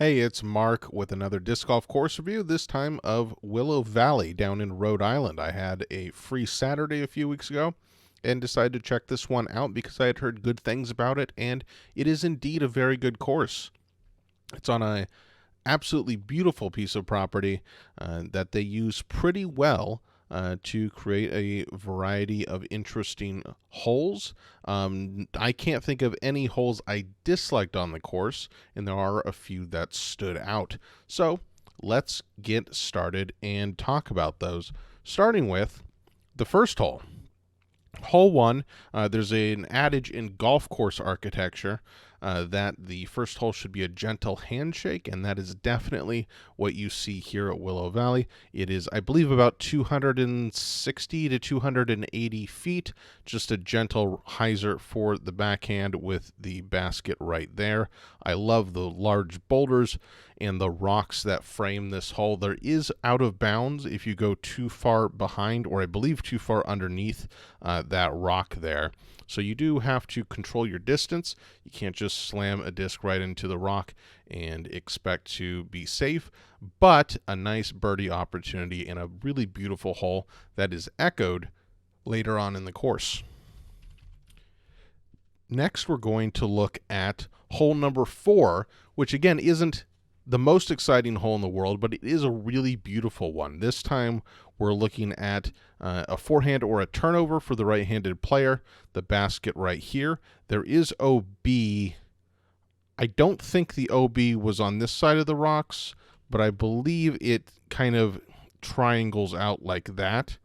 Hey, it's Mark with another disc golf course review, this time of Willow Valley down in Rhode Island. I had a free Saturday a few weeks ago and decided to check this one out because I had heard good things about it, and it is indeed a very good course. It's on a absolutely beautiful piece of property that they use pretty well to create a variety of interesting holes. I can't think of any holes I disliked on the course, and there are a few that stood out. So let's get started and talk about those, starting with the first hole. Hole one, there's an adage in golf course architecture that the first hole should be a gentle handshake, and that is definitely what you see here at Willow Valley. It is, I believe, about 260 to 280 feet, just a gentle hyzer for the backhand with the basket right there. I love the large boulders and the rocks that frame this hole. There is out of bounds if you go too far behind, or I believe too far underneath that rock there. So you do have to control your distance. You can't just slam a disc right into the rock and expect to be safe, but a nice birdie opportunity and a really beautiful hole that is echoed later on in the course. Next, we're going to look at hole number 4, which again isn't the most exciting hole in the world, but it is a really beautiful one. This time we're looking at a forehand or a turnover for the right-handed player, the basket right here. There is OB. I don't think the OB was on this side of the rocks, but I believe it kind of triangles out like that,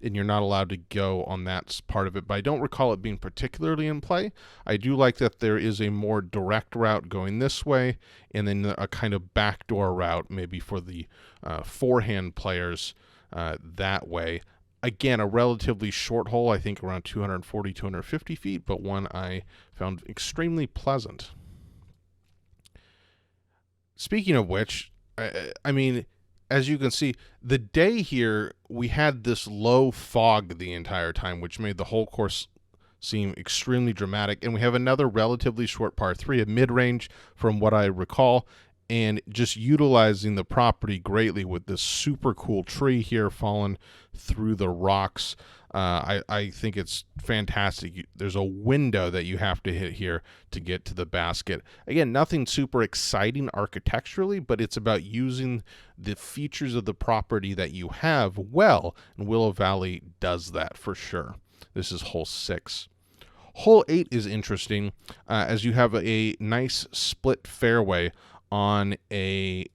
and you're not allowed to go on that part of it, but I don't recall it being particularly in play. I do like that there is a more direct route going this way, and then a kind of backdoor route maybe for the forehand players that way. Again, a relatively short hole, I think around 240, 250 feet, but one I found extremely pleasant. Speaking of which, I mean, as you can see, the day here, we had this low fog the entire time, which made the whole course seem extremely dramatic. And we have another relatively short par 3, a mid-range from what I recall, and just utilizing the property greatly with this super cool tree here falling through the rocks. I think it's fantastic. There's a window that you have to hit here to get to the basket. Again, nothing super exciting architecturally, but it's about using the features of the property that you have well, and Willow Valley does that for sure. This is hole 6. Hole 8 is interesting as you have a nice split fairway on a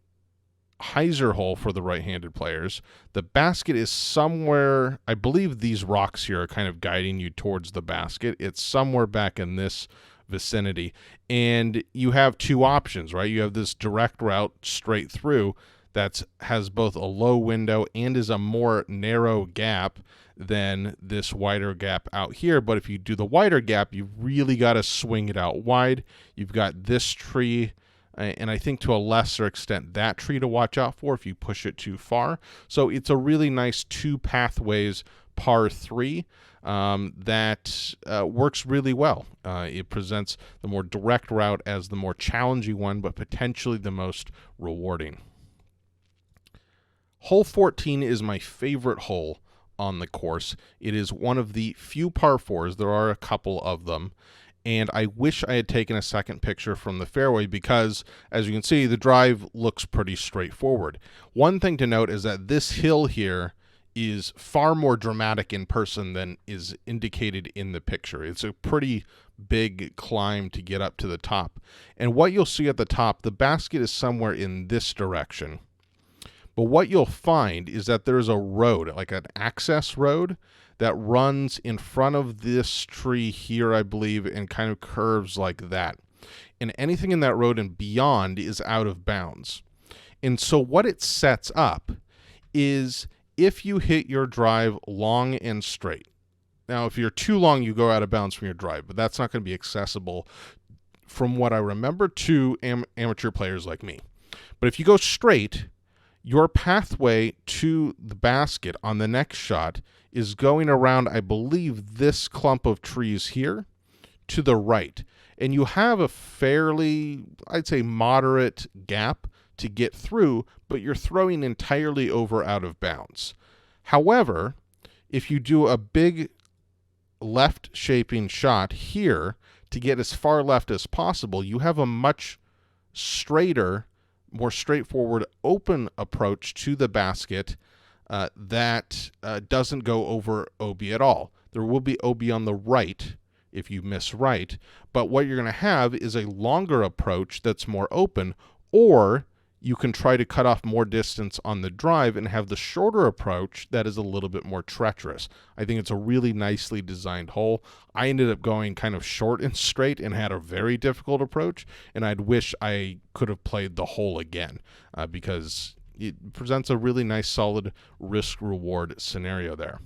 hyzer hole for the right-handed players. The basket is somewhere, I believe these rocks here are kind of guiding you towards the basket. It's somewhere back in this vicinity. And you have two options, right? You have this direct route straight through that has both a low window and is a more narrow gap than this wider gap out here. But if you do the wider gap, you've really got to swing it out wide. You've got this tree, and I think to a lesser extent that tree to watch out for if you push it too far. So it's a really nice 2 pathways par 3 that works really well. It presents the more direct route as the more challenging one, but potentially the most rewarding. Hole 14 is my favorite hole on the course. It is one of the few par 4s. There are a couple of them. And I wish I had taken a second picture from the fairway because, as you can see, the drive looks pretty straightforward. One thing to note is that this hill here is far more dramatic in person than is indicated in the picture. It's a pretty big climb to get up to the top. And what you'll see at the top, the basket is somewhere in this direction. But what you'll find is that there's a road, like an access road, that runs in front of this tree here, I believe, and kind of curves like that. And anything in that road and beyond is out of bounds. And so what it sets up is if you hit your drive long and straight. Now, if you're too long, you go out of bounds from your drive, but that's not going to be accessible, from what I remember, to amateur players like me. But if you go straight, your pathway to the basket on the next shot is going around, I believe, this clump of trees here to the right. And you have a fairly, I'd say, moderate gap to get through, but you're throwing entirely over out of bounds. However, if you do a big left shaping shot here to get as far left as possible, you have a much straighter, more straightforward, open approach to the basket that doesn't go over OB at all. There will be OB on the right if you miss right, but what you're going to have is a longer approach that's more open, or you can try to cut off more distance on the drive and have the shorter approach that is a little bit more treacherous. I think it's a really nicely designed hole. I ended up going kind of short and straight and had a very difficult approach, and I'd wish I could have played the hole again because it presents a really nice, solid risk-reward scenario there.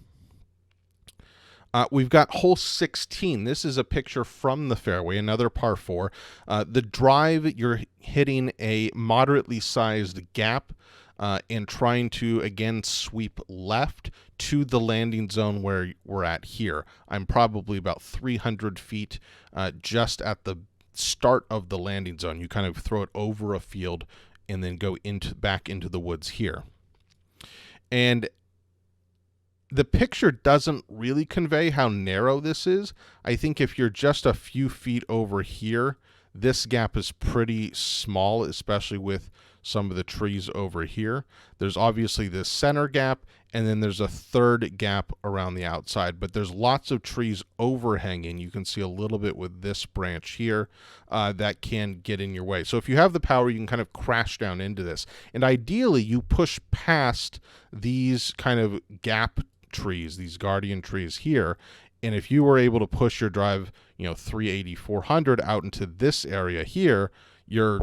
We've got hole 16. This is a picture from the fairway, another par 4. The drive, you're hitting a moderately sized gap and trying to, again, sweep left to the landing zone where we're at here. I'm probably about 300 feet just at the start of the landing zone. You kind of throw it over a field and then go back into the woods here. And the picture doesn't really convey how narrow this is. I think if you're just a few feet over here, this gap is pretty small, especially with some of the trees over here. There's obviously this center gap, and then there's a third gap around the outside, but there's lots of trees overhanging. You can see a little bit with this branch here that can get in your way. So if you have the power, you can kind of crash down into this. And ideally, you push past these kind of gap trees, these guardian trees here, and if you were able to push your drive 380, 400 out into this area here, you're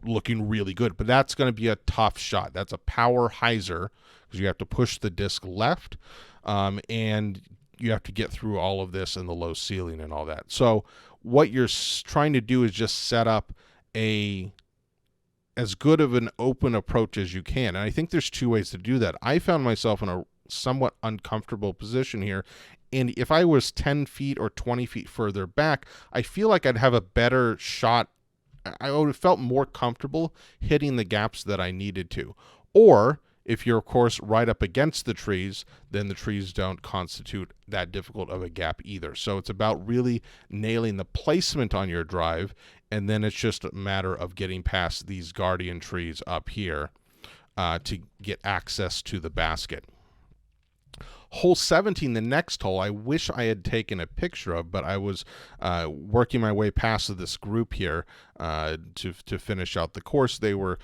looking really good. But that's going to be a tough shot. That's a power hyzer because you have to push the disc left and you have to get through all of this and the low ceiling and all that. So what you're trying to do is just set up as good of an open approach as you can. And I think there's two ways to do that. I found myself in a somewhat uncomfortable position here, and if I was 10 feet or 20 feet further back, I feel like I'd have a better shot. I would have felt more comfortable hitting the gaps that I needed to. Or if you're, of course, right up against the trees, then the trees don't constitute that difficult of a gap either. So it's about really nailing the placement on your drive, and then it's just a matter of getting past these guardian trees up here to get access to the basket. Hole 17, the next hole, I wish I had taken a picture of, but I was working my way past this group here to finish out the course. They were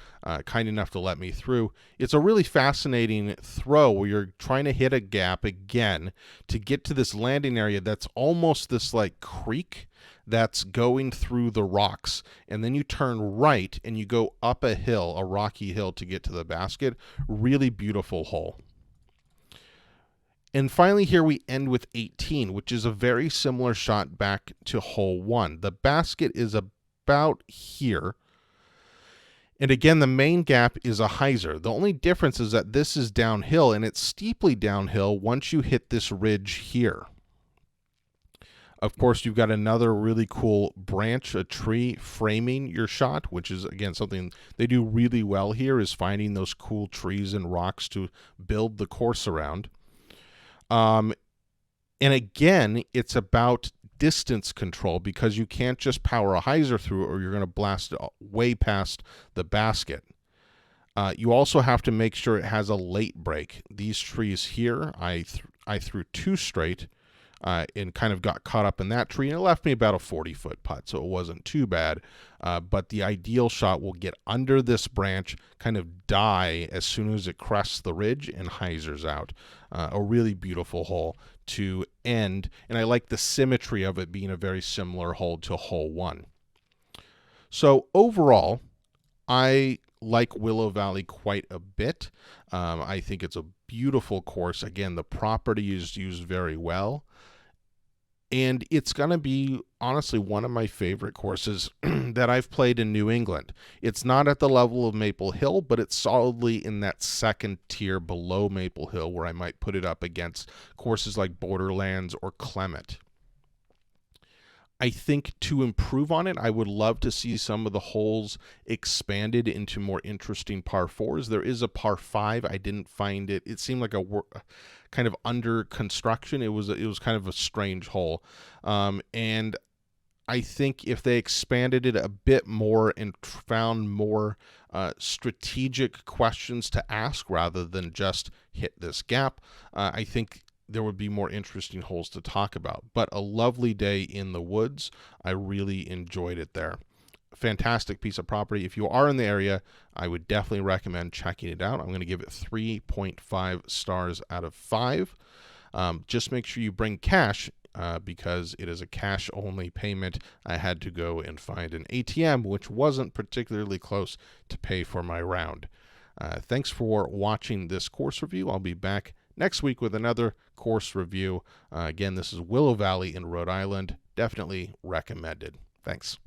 kind enough to let me through. It's a really fascinating throw where you're trying to hit a gap again to get to this landing area that's almost this like creek that's going through the rocks, and then you turn right and you go up a hill, a rocky hill, to get to the basket. Really beautiful hole. And finally here we end with 18, which is a very similar shot back to hole 1. The basket is about here. And again, the main gap is a hyzer. The only difference is that this is downhill, and it's steeply downhill once you hit this ridge here. Of course, you've got another really cool branch, a tree framing your shot, which is, again, something they do really well here, is finding those cool trees and rocks to build the course around. And again, it's about distance control because you can't just power a hyzer through it or you're going to blast it way past the basket. You also have to make sure it has a late break. These trees here, I threw 2 straight and kind of got caught up in that tree, and it left me about a 40-foot putt, so it wasn't too bad. But the ideal shot will get under this branch, kind of die as soon as it crests the ridge and hyzers out. A really beautiful hole to end, and I like the symmetry of it being a very similar hole to hole 1. So overall, I like Willow Valley quite a bit. I think it's a beautiful course. Again, the property is used very well. And it's going to be, honestly, one of my favorite courses that I've played in New England. It's not at the level of Maple Hill, but it's solidly in that second tier below Maple Hill, where I might put it up against courses like Borderlands or Clement. I think to improve on it, I would love to see some of the holes expanded into more interesting par fours. There is a par five. I didn't find it. It seemed like a kind of under construction. It was kind of a strange hole, and I think if they expanded it a bit more and found more strategic questions to ask rather than just hit this gap, I think there would be more interesting holes to talk about. But a lovely day in the woods. I really enjoyed it there. Fantastic piece of property. If you are in the area, I would definitely recommend checking it out. I'm going to give it 3.5 stars out of 5. Just make sure you bring cash because it is a cash-only payment. I had to go and find an ATM, which wasn't particularly close to pay for my round. Thanks for watching this course review. I'll be back next week with another course review. Again, this is Willow Valley in Rhode Island. Definitely recommended. Thanks.